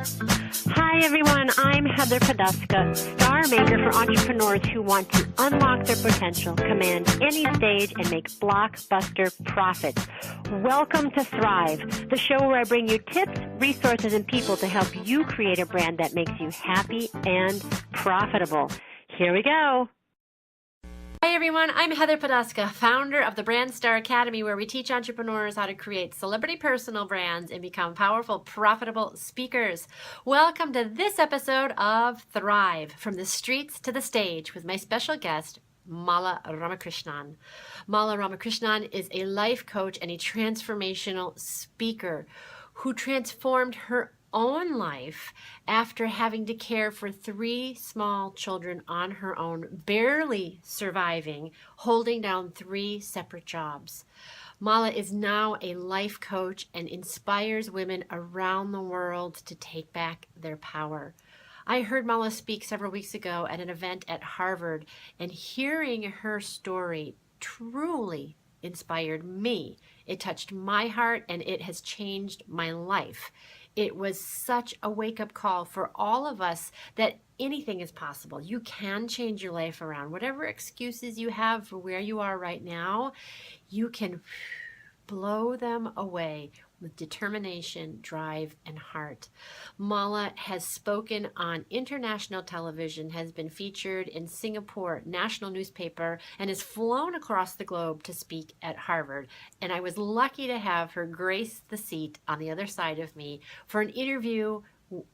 Hi everyone, I'm Heather Poduska, star maker for entrepreneurs who want to unlock their potential, command any stage, and make blockbuster profits. Welcome to Thrive, the show where I bring you tips, resources, and people to help you create a brand that makes you happy and profitable. Here we go. Hi everyone, I'm Heather Poduska, founder of the Brand Star Academy, where we teach entrepreneurs how to create celebrity personal brands and become powerful, profitable speakers. Welcome to this episode of Thrive, from the streets to the stage, with my special guest, Mala RamaKrishnan. Mala RamaKrishnan is a life coach and a transformational speaker who transformed her own life after having to care for 3 small children on her own, barely surviving, holding down 3 separate jobs. Marla is now a life coach and inspires women around the world to take back their power. I heard Marla speak several weeks ago at an event at Harvard, and hearing her story truly inspired me. It touched my heart, and it has changed my life. It was such a wake-up call for all of us that anything is possible. You can change your life around. Whatever excuses you have for where you are right now, you can blow them away with determination, drive, and heart. Mala has spoken on international television, has been featured in Singapore national newspaper, and has flown across the globe to speak at Harvard. And I was lucky to have her grace the seat on the other side of me for an interview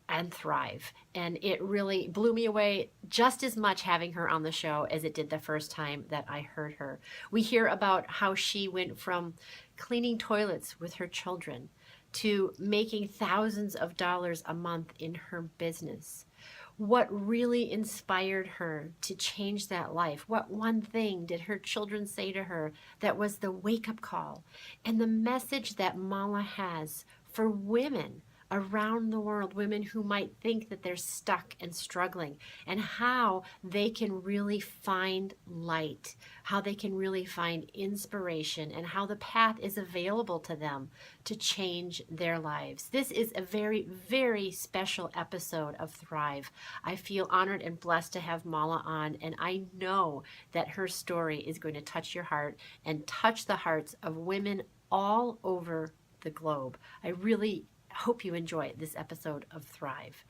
and Thrive. And it really blew me away just as much having her on the show as it did the first time that I heard her. We hear about how she went from cleaning toilets with her children to making thousands of dollars a month in her business. What really inspired her to change that life? What one thing did her children say to her that was the wake-up call? And the message that Mala has for women around the world, women who might think that they're stuck and struggling, and how they can really find light, how they can really find inspiration, and how the path is available to them to change their lives. This is a very, very special episode of Thrive. I feel honored and blessed to have Mala on, and I know that her story is going to touch your heart and touch the hearts of women all over the globe. I really hope you enjoy this episode of Thrive.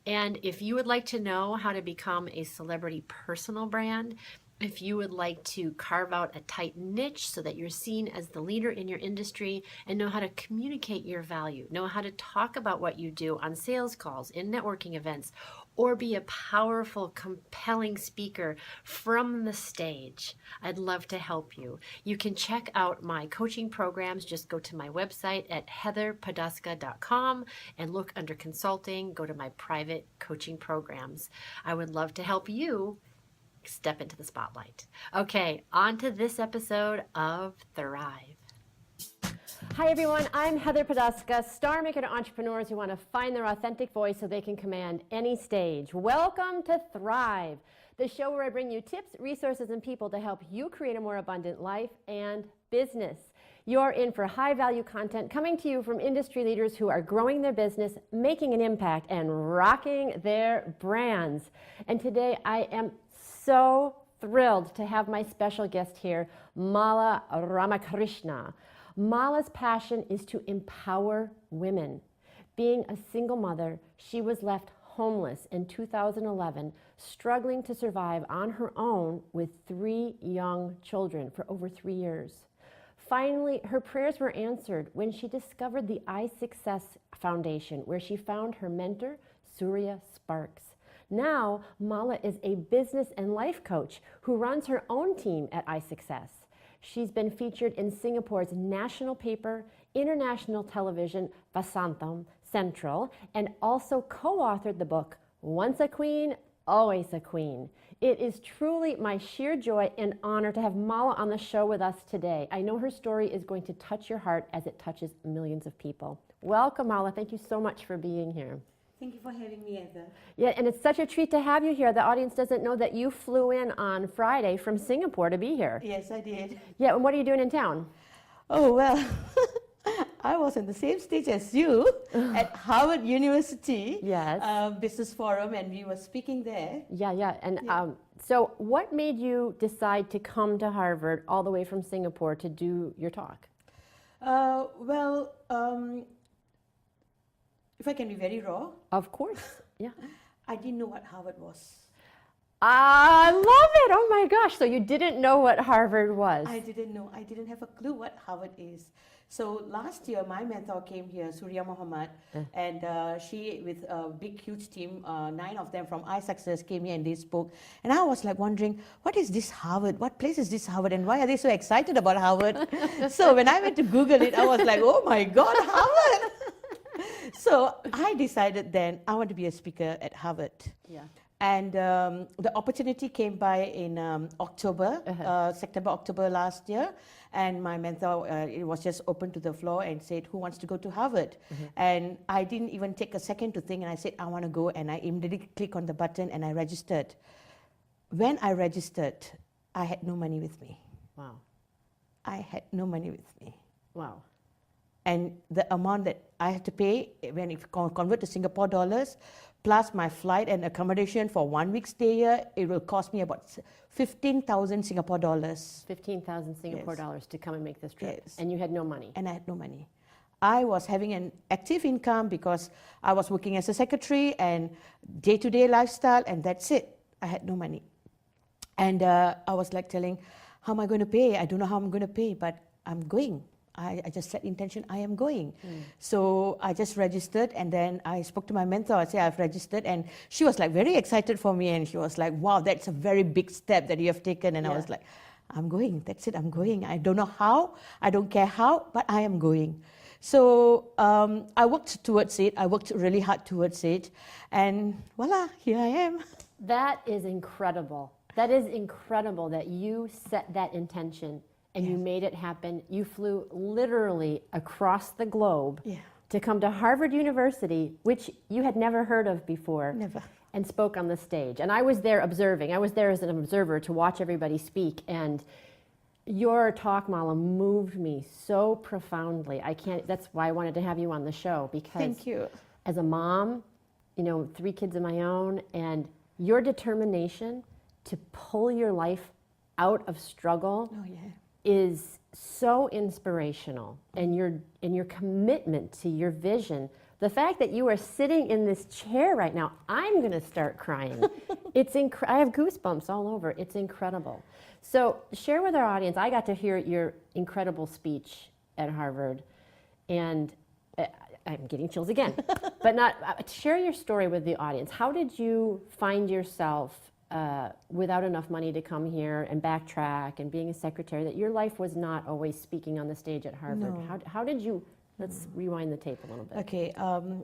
And if you would like to know how to become a celebrity personal brand, if you would like to carve out a tight niche so that you're seen as the leader in your industry and know how to communicate your value, know how to talk about what you do on sales calls, in networking events, or be a powerful, compelling speaker from the stage, I'd love to help you. You can check out my coaching programs. Just go to my website at heatherpoduska.com and look under consulting. Go to my private coaching programs. I would love to help you step into the spotlight. Okay, on to this episode of Thrive. Hi everyone, I'm Heather Poduska, star maker to entrepreneurs who want to find their authentic voice so they can command any stage. Welcome to Thrive, the show where I bring you tips, resources, and people to help you create a more abundant life and business. You're in for high-value content coming to you from industry leaders who are growing their business, making an impact, and rocking their brands. And today I am so thrilled to have my special guest here, Mala RamaKrishnan. Mala's passion is to empower women. Being a single mother, she was left homeless in 2011, struggling to survive on her own with 3 young children for over 3 years. Finally, her prayers were answered when she discovered the iSuccess Foundation, where she found her mentor, Suria Muhammad. Now, Mala is a business and life coach who runs her own team at iSuccess. She's been featured in Singapore's national paper, international television, Vasanthm Central, and also co-authored the book, Once a Queen, Always a Queen. It is truly my sheer joy and honor to have Mala on the show with us today. I know her story is going to touch your heart as it touches millions of people. Welcome, Mala. Thank you so much for being here. Thank you for having me, Heather. Yeah, and it's such a treat to have you here. The audience doesn't know that you flew in on Friday from Singapore to be here. Yes, I did. Yeah, and what are you doing in town? Oh, well, I was on the same stage as you at Harvard University Yes. Business Forum, and we were speaking there. Yeah. And so what made you decide to come to Harvard all the way from Singapore to do your talk? If I can be very raw, Of course. Yeah. I didn't know what Harvard was. I love it. Oh my gosh. So you didn't know what Harvard was. I didn't know. I didn't have a clue what Harvard is. So last year, my mentor came here, Suria Muhammad, and she, with a big, huge team, 9 of them from iSuccess, came here and they spoke. And I was like wondering, what is this Harvard? What place is this Harvard? And why are they so excited about Harvard? So when I went to Google it, I was like, oh my God, Harvard! So I decided then I want to be a speaker at Harvard. Yeah. And the opportunity came by in September, October last year. And my mentor, it was just open to the floor and said, who wants to go to Harvard? And I didn't even take a second to think. And I said, I want to go. And I immediately clicked on the button and I registered. When I registered, I had no money with me. Wow. I had no money with me. Wow. And the amount that I had to pay, when it convert to Singapore dollars, plus my flight and accommodation for 1 week stay here, it will cost me about 15,000 Singapore dollars. 15,000 Singapore dollars to come and make this trip. Yes. And you had no money. And I had no money. I was having an active income because I was working as a secretary and day-to-day lifestyle, and that's it. I had no money. And I was like telling, how am I going to pay? I don't know how I'm going to pay, but I'm going. I just set intention, I am going. So I just registered, and then I spoke to my mentor. I said, I've registered, and she was like very excited for me, and she was like, wow, that's a very big step that you have taken. And I was like, I'm going, that's it, I'm going. I don't know how, I don't care how, but I am going. So I worked towards it, I worked really hard towards it, and voila, here I am. That is incredible. That is incredible that you set that intention and you made it happen. You flew literally across the globe to come to Harvard University, which you had never heard of before. Never. And spoke on the stage. And I was there observing. I was there as an observer to watch everybody speak. And your talk, Mala, moved me so profoundly. That's why I wanted to have you on the show, because Thank you. As a mom, 3 kids of my own, and your determination to pull your life out of struggle is so inspirational, and your commitment to your vision. The fact that you are sitting in this chair right now, I'm going to start crying. I have goosebumps all over. It's incredible. So share with our audience. I got to hear your incredible speech at Harvard, and I'm getting chills again. But share your story with the audience. How did you find yourself without enough money to come here and backtrack, and being a secretary, that your life was not always speaking on the stage at Harvard? No. How did you, let's rewind the tape a little bit. Okay,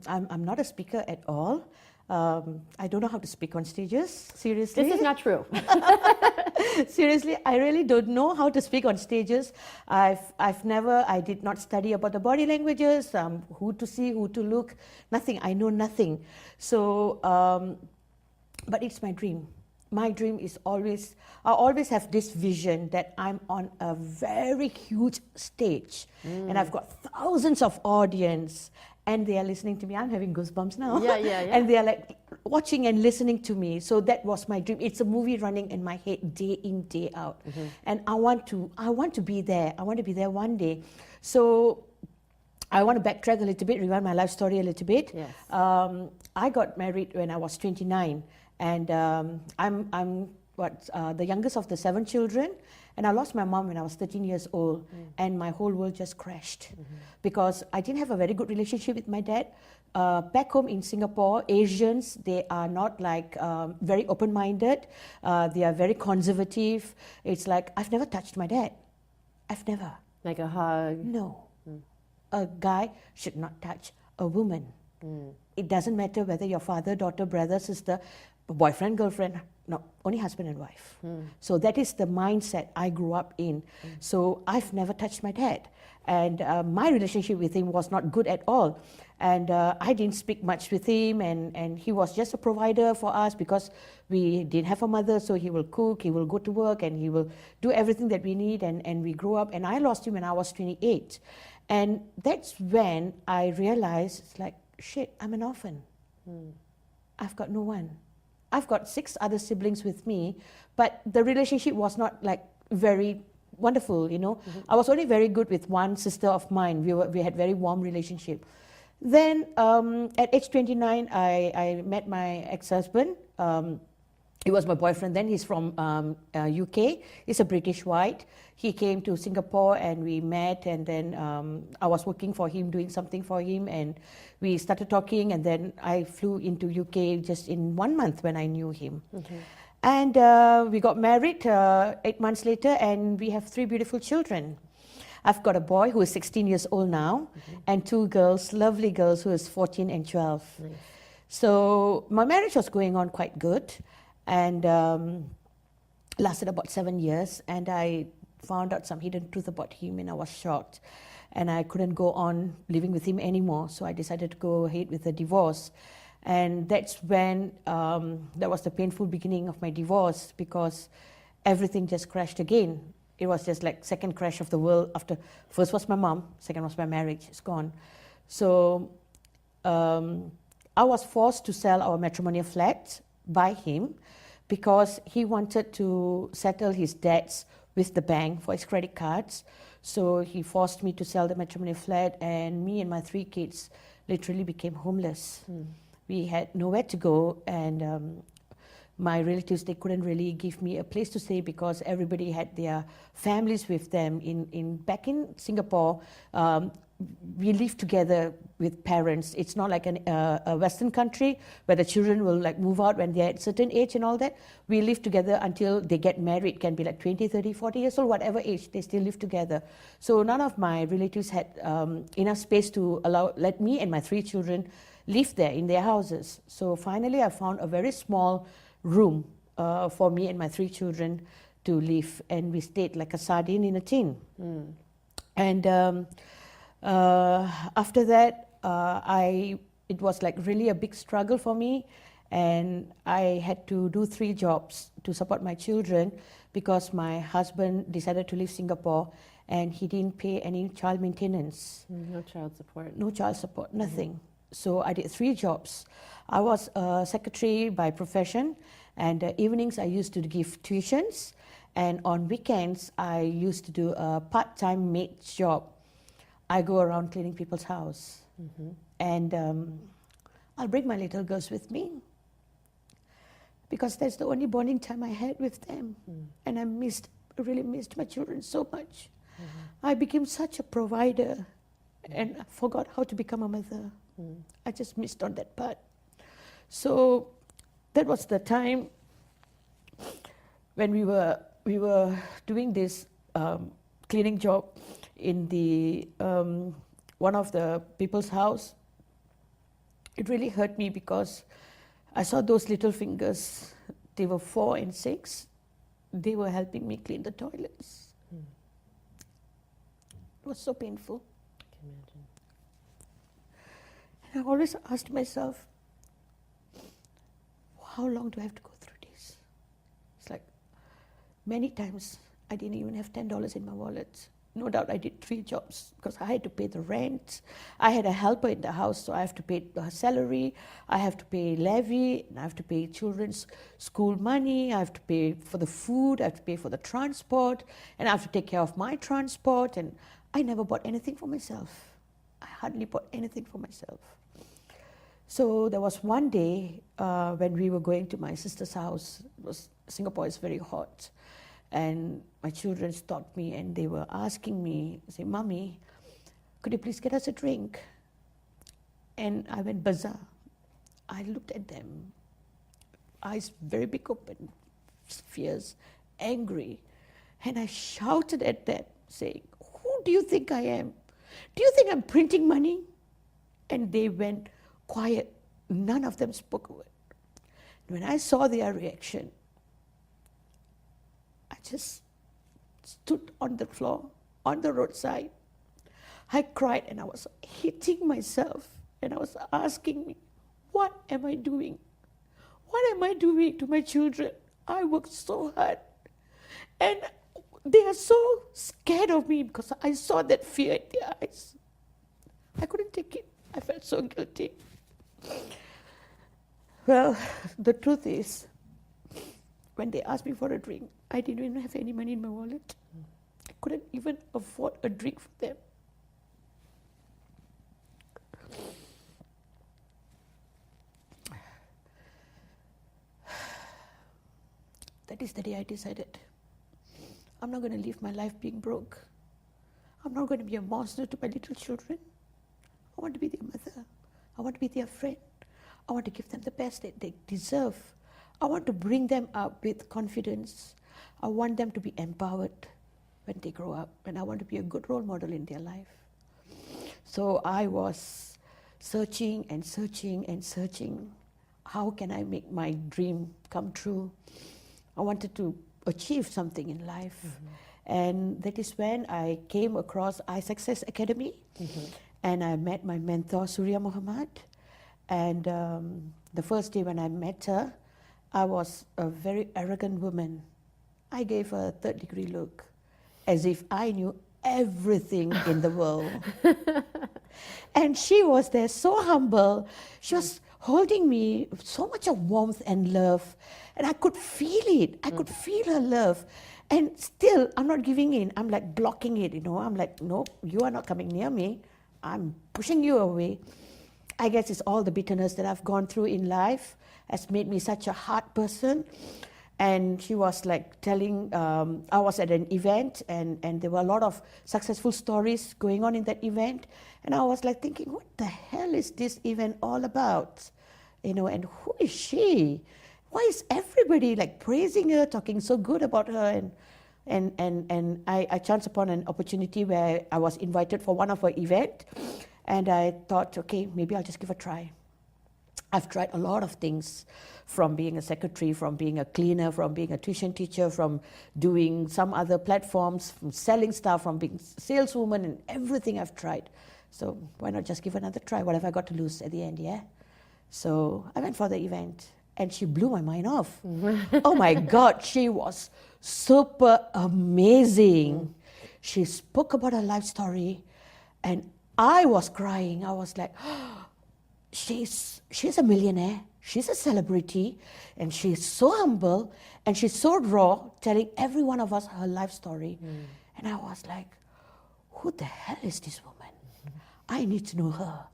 I'm not a speaker at all. I don't know how to speak on stages, seriously. This is not true. Seriously, I really don't know how to speak on stages. I did not study about the body languages, who to see, who to look, nothing. I know nothing. So, but it's my dream. My dream is I always have this vision that I'm on a very huge stage, and I've got thousands of audience, and they are listening to me. I'm having goosebumps now. Yeah. And they are like watching and listening to me. So that was my dream. It's a movie running in my head day in, day out. And I want to be there. I want to be there one day. So I want to backtrack a little bit, rewind my life story a little bit. Yes. I got married when I was 29. And I'm the youngest of the 7 children, and I lost my mom when I was 13 years old, and my whole world just crashed because I didn't have a very good relationship with my dad. Back home in Singapore, Asians, they are not like very open-minded. They are very conservative. It's like, I've never touched my dad. I've never. Like a hug? No. A guy should not touch a woman. It doesn't matter whether your father, daughter, brother, sister, boyfriend, girlfriend, no, only husband and wife. So that is the mindset I grew up in. So I've never touched my dad. And my relationship with him was not good at all. And I didn't speak much with him, and he was just a provider for us because we didn't have a mother, so he will cook, he will go to work, and he will do everything that we need, and we grew up. And I lost him when I was 28. And that's when I realized, it's like, shit, I'm an orphan. I've got no one. I've got 6 other siblings with me, but the relationship was not like very wonderful, you know. I was only very good with one sister of mine. We had very warm relationship. Then at age 29, I met my ex-husband. He was my boyfriend then. He's from UK. He's a British white. He came to Singapore and we met, and then I was working for him, doing something for him, and we started talking, and then I flew into UK just in 1 month when I knew him. And we got married 8 months later, and we have 3 beautiful children. I've got a boy who is 16 years old now, and 2 girls, lovely girls, who is 14 and 12. Nice. So my marriage was going on quite good, and lasted about 7 years, and I found out some hidden truth about him, and I was shocked, and I couldn't go on living with him anymore, so I decided to go ahead with a divorce. And that's when that was the painful beginning of my divorce, because everything just crashed again. It was just like second crash of the world. After first was my mom, second was my marriage. It's gone. So I was forced to sell our matrimonial flat by him, because he wanted to settle his debts with the bank for his credit cards. So he forced me to sell the matrimonial flat, and me and my 3 kids literally became homeless. We had nowhere to go, and my relatives, they couldn't really give me a place to stay, because everybody had their families with them. Back in Singapore, we live together with parents. It's not like a Western country where the children will like move out when they're at a certain age and all that. We live together until they get married. Can be like 20, 30, 40 years old, whatever age, they still live together. So none of my relatives had enough space to let me and my 3 children live there in their houses. So finally I found a very small room for me and my 3 children to live, and we stayed like a sardine in a tin. And after that, it was like really a big struggle for me, and I had to do 3 jobs to support my children, because my husband decided to leave Singapore and he didn't pay any child maintenance. No child support. No child support, nothing. So I did 3 jobs. I was a secretary by profession, and evenings I used to give tuitions, and on weekends I used to do a part-time maid job. I go around cleaning people's house, and I'll bring my little girls with me, because that's the only bonding time I had with them, and I really missed my children so much. I became such a provider, and I forgot how to become a mother. I just missed on that part. So that was the time when we were doing this cleaning job in the one of the people's house. It really hurt me, because I saw those little fingers. They were 4 and 6. They were helping me clean the toilets. It was so painful. I can imagine. And I always asked myself, how long do I have to go through this? It's like many times I didn't even have $10 in my wallet. No doubt I did 3 jobs, because I had to pay the rent. I had a helper in the house, so I have to pay her salary. I have to pay levy, and I have to pay children's school money. I have to pay for the food. I have to pay for the transport, and I have to take care of my transport. And I never bought anything for myself. I hardly bought anything for myself. So there was one day when we were going to my sister's house. Singapore is very hot. And my children stopped me, and they were asking me, say, "Mommy, could you please get us a drink?" And I went bizarre. I looked at them, eyes very big open, fierce, angry. And I shouted at them, saying, "Who do you think I am? Do you think I'm printing money?" And they went quiet. None of them spoke a word. When I saw their reaction, I just stood on the floor, on the roadside. I cried, and I was hitting myself, and I was asking me, what am I doing? What am I doing to my children? I worked so hard. And they are so scared of me because I saw that fear in their eyes. I couldn't take it. I felt so guilty. Well, the truth is, when they asked me for a drink, I didn't even have any money in my wallet. I couldn't even afford a drink for them. That is the day I decided, I'm not going to live my life being broke. I'm not going to be a monster to my little children. I want to be their mother. I want to be their friend. I want to give them the best that they deserve. I want to bring them up with confidence. I want them to be empowered when they grow up, and I want to be a good role model in their life. So I was searching and searching and searching. How can I make my dream come true? I wanted to achieve something in life. And that is when I came across iSuccess Academy, and I met my mentor, Suria Muhammad. And the first day when I met her, I was a very arrogant woman. I gave her a third-degree look, as if I knew everything in the world. And she was there so humble. She was holding me with so much of warmth and love. And I could feel it. I could feel her love. And still, I'm not giving in. I'm like blocking it, I'm like, no, you are not coming near me. I'm pushing you away. I guess it's all the bitterness that I've gone through in life has made me such a hard person. And she was like telling, I was at an event, and there were a lot of successful stories going on in that event. And I was like thinking, what the hell is this event all about? And who is she? Why is everybody like praising her, talking so good about her? And I chanced upon an opportunity where I was invited for one of her events. And I thought, okay, maybe I'll just give a try. I've tried a lot of things, from being a secretary, from being a cleaner, from being a tuition teacher, from doing some other platforms, from selling stuff, from being a saleswoman, and everything I've tried. So why not just give another try? What have I got to lose at the end, yeah? So I went for the event, and she blew my mind off. Oh my God, she was super amazing. She spoke about her life story, and I was crying. I was like, she's a millionaire, she's a celebrity, and she's so humble, and she's so raw, telling every one of us her life story. And I was like, who the hell is this woman? I need to know her.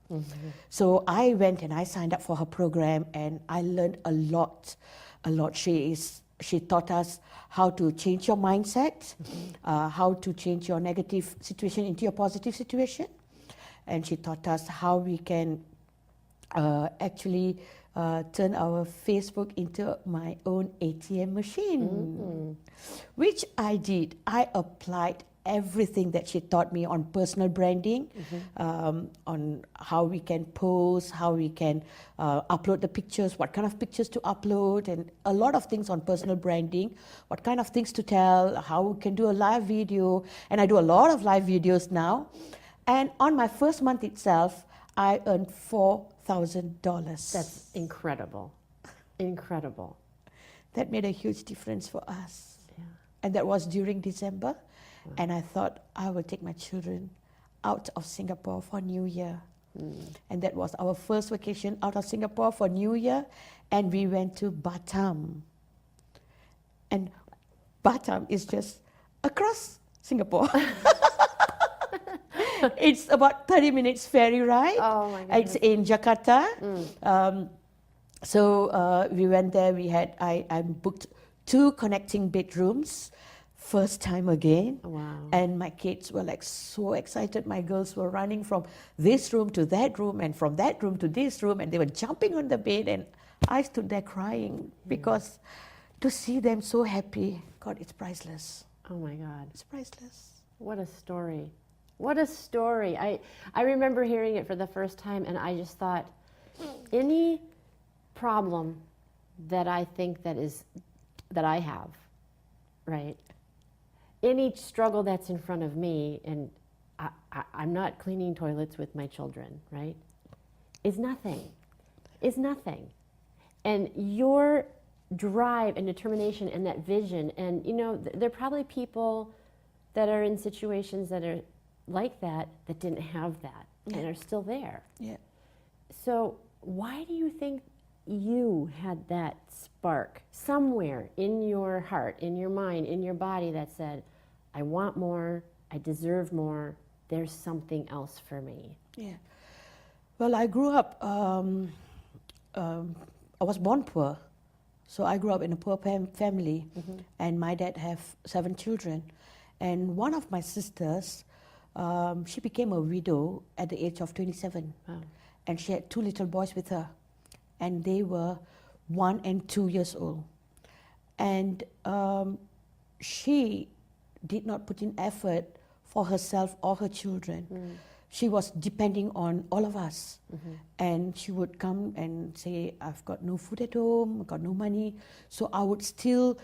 So I went and I signed up for her program, and I learned a lot. She taught us how to change your mindset, how to change your negative situation into a positive situation. And she taught us how we can actually turn our Facebook into my own ATM machine, which I did. I applied everything that she taught me on personal branding, on how we can post, how we can upload the pictures, what kind of pictures to upload, and a lot of things on personal branding, what kind of things to tell, how we can do a live video. And I do a lot of live videos now. And on my first month itself, I earned $4,000. That's incredible. Incredible. That made a huge difference for us. Yeah. And that was during December. And I thought I will take my children out of Singapore for New Year. And that was our first vacation out of Singapore for New Year. And we went to Batam. And Batam is just across Singapore. It's about 30 minutes ferry ride. Oh my goodness. It's in Jakarta. So we went there. I booked 2 connecting bedrooms. First time again. Wow. And my kids were like so excited. My girls were running from this room to that room, and from that room to this room, and they were jumping on the bed, and I stood there crying because to see them so happy, God, it's priceless. Oh my God. It's priceless. What a story. What a story. I remember hearing it for the first time, and I just thought, any problem that I think that I have, right? Any struggle that's in front of me, and I'm not cleaning toilets with my children, right? Is nothing. Is nothing. And your drive and determination and that vision, and there are probably people that are in situations that are like that didn't have that and are still there. Yeah. So why do you think you had that spark somewhere in your heart, in your mind, in your body that said, I want more, I deserve more, there's something else for me? Yeah. Well, I grew up, I was born poor. So I grew up in a poor family, and my dad have 7 children. And one of my sisters, she became a widow at the age of 27. Wow. And she had 2 little boys with her. And they were 1 and 2 years old. And she did not put in effort for herself or her children. She was depending on all of us. And she would come and say, I've got no food at home, I've got no money. So I would steal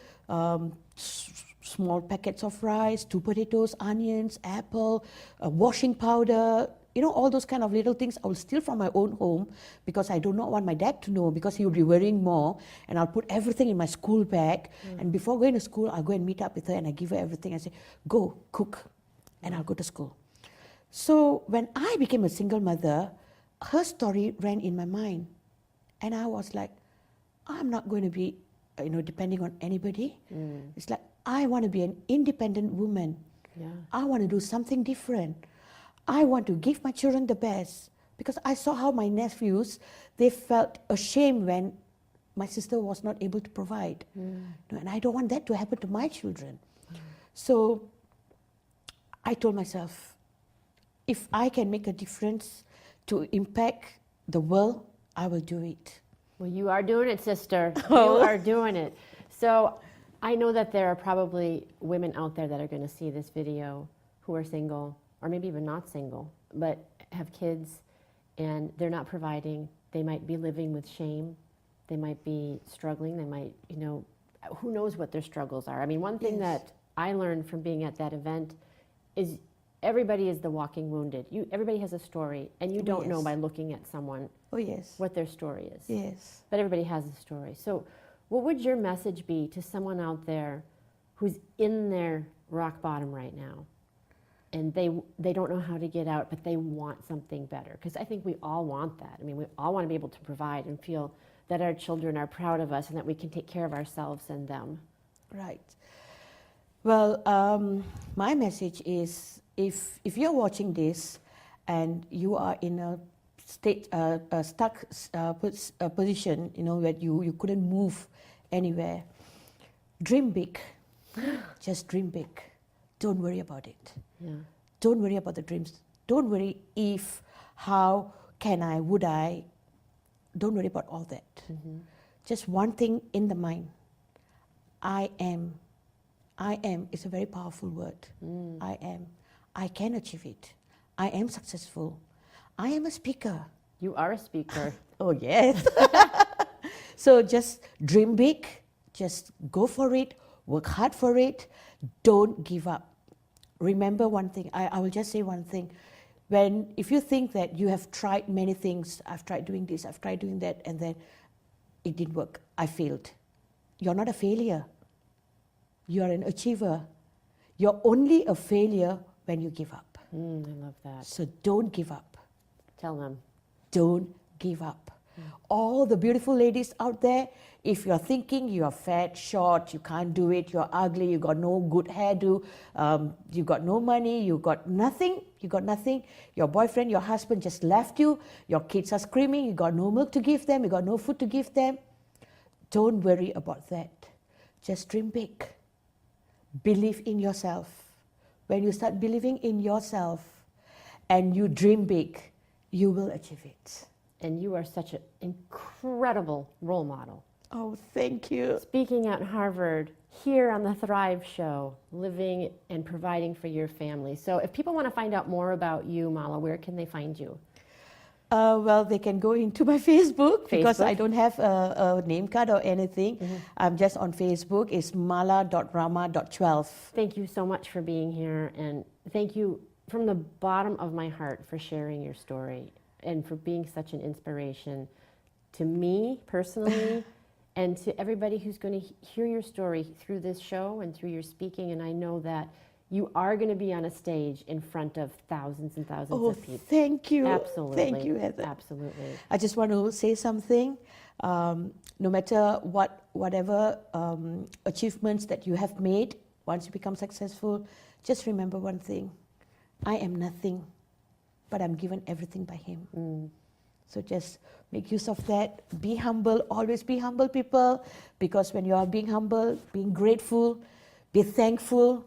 small packets of rice, 2 potatoes, onions, apple, washing powder, all those kind of little things I will steal from my own home because I do not want my dad to know, because he will be worrying more. And I'll put everything in my school bag. And before going to school, I'll go and meet up with her and I give her everything. I say, go, cook, and I'll go to school. So when I became a single mother, her story ran in my mind. And I was like, I'm not going to be, depending on anybody. It's like, I want to be an independent woman. Yeah. I want to do something different. I want to give my children the best, because I saw how my nephews, they felt ashamed when my sister was not able to provide. And I don't want that to happen to my children. So I told myself, if I can make a difference to impact the world, I will do it. Well, you are doing it, sister. You are doing it. So I know that there are probably women out there that are going to see this video who are single, or maybe even not single, but have kids and they're not providing. They might be living with shame. They might be struggling. They might, who knows what their struggles are. I mean, one thing that I learned from being at that event is everybody is the walking wounded. Everybody has a story, and you don't know by looking at someone what their story is. Yes. But everybody has a story. So what would your message be to someone out there who's in their rock bottom right now? And they don't know how to get out, but they want something better. Because I think we all want that. I mean, we all want to be able to provide and feel that our children are proud of us and that we can take care of ourselves and them. Right. Well, my message is, if you're watching this and you are in a stuck position, where you couldn't move anywhere, dream big. Just dream big. Don't worry about it. Yeah. Don't worry about the dreams. Don't worry if, how, can I, would I. Don't worry about all that. Just one thing in the mind. I am. I am is a very powerful word. I am. I can achieve it. I am successful. I am a speaker. You are a speaker. Oh, yes. So just dream big. Just go for it. Work hard for it. Don't give up. Remember one thing. I will just say one thing. If you think that you have tried many things, I've tried doing this, I've tried doing that, and then it didn't work, I failed. You're not a failure. You're an achiever. You're only a failure when you give up. I love that. So don't give up. Tell them. Don't give up. All the beautiful ladies out there, if you're thinking you're fat, short, you can't do it, you're ugly, you got no good hairdo, you got no money, you got nothing, your boyfriend, your husband just left you, your kids are screaming, you got no milk to give them, you got no food to give them, don't worry about that. Just dream big. Believe in yourself. When you start believing in yourself and you dream big, you will achieve it. And you are such an incredible role model. Oh, thank you. Speaking at Harvard, here on the Thrive Show, living and providing for your family. So if people want to find out more about you, Mala, where can they find you? Well, they can go into my Facebook, because I don't have a name card or anything. I'm just on Facebook. It's mala.rama.12. Thank you so much for being here, and thank you from the bottom of my heart for sharing your story and for being such an inspiration to me personally and to everybody who's going to hear your story through this show and through your speaking. And I know that You are going to be on a stage in front of thousands and thousands Oh, of people. thank you. Absolutely. Thank you, Heather. Absolutely. I just want to say something. No matter whatever achievements that you have made, once you become successful, just remember one thing. I am nothing, but I'm given everything by Him. So just make use of that. Be humble. Always be humble, people, because when you are being humble, being grateful, be thankful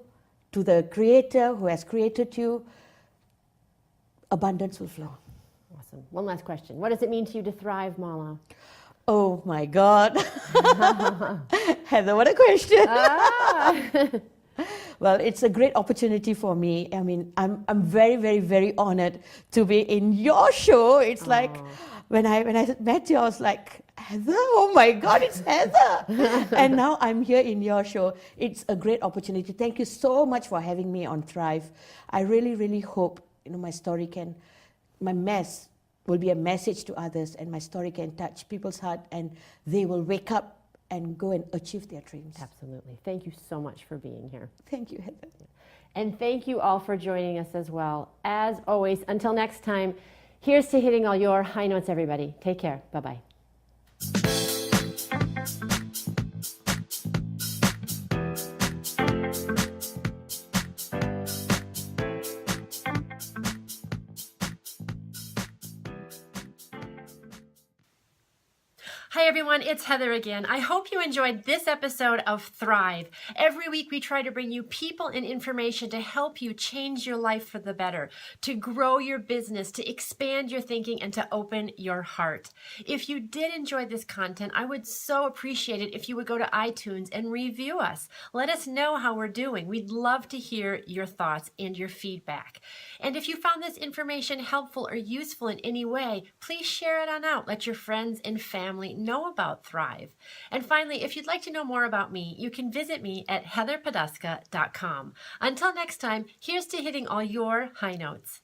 to the Creator who has created you, abundance will flow. Awesome. One last question. What does it mean to you to thrive, Mala? Oh my God. Heather, what a question. Well, it's a great opportunity for me. I mean, I'm very, very, very honored to be in your show. It's like when I met you, I was like, Heather, oh my God, it's Heather. And now I'm here in your show. It's a great opportunity. Thank you so much for having me on Thrive. I really, really hope my story my mess will be a message to others, and my story can touch people's heart, and they will wake up and go and achieve their dreams. Absolutely. Thank you so much for being here. Thank you, Heather. And thank you all for joining us as well. As always, until next time, here's to hitting all your high notes, everybody. Take care. Bye-bye. Hi everyone, it's Heather again. I hope you enjoyed this episode of Thrive. Every week we try to bring you people and information to help you change your life for the better, to grow your business, to expand your thinking, and to open your heart. If you did enjoy this content, I would so appreciate it if you would go to iTunes and review us. Let us know how we're doing. We'd love to hear your thoughts and your feedback. And if you found this information helpful or useful in any way, please share it on out. Let your friends and family know about Thrive. And finally, if you'd like to know more about me, you can visit me at heatherpoduska.com. Until next time, here's to hitting all your high notes.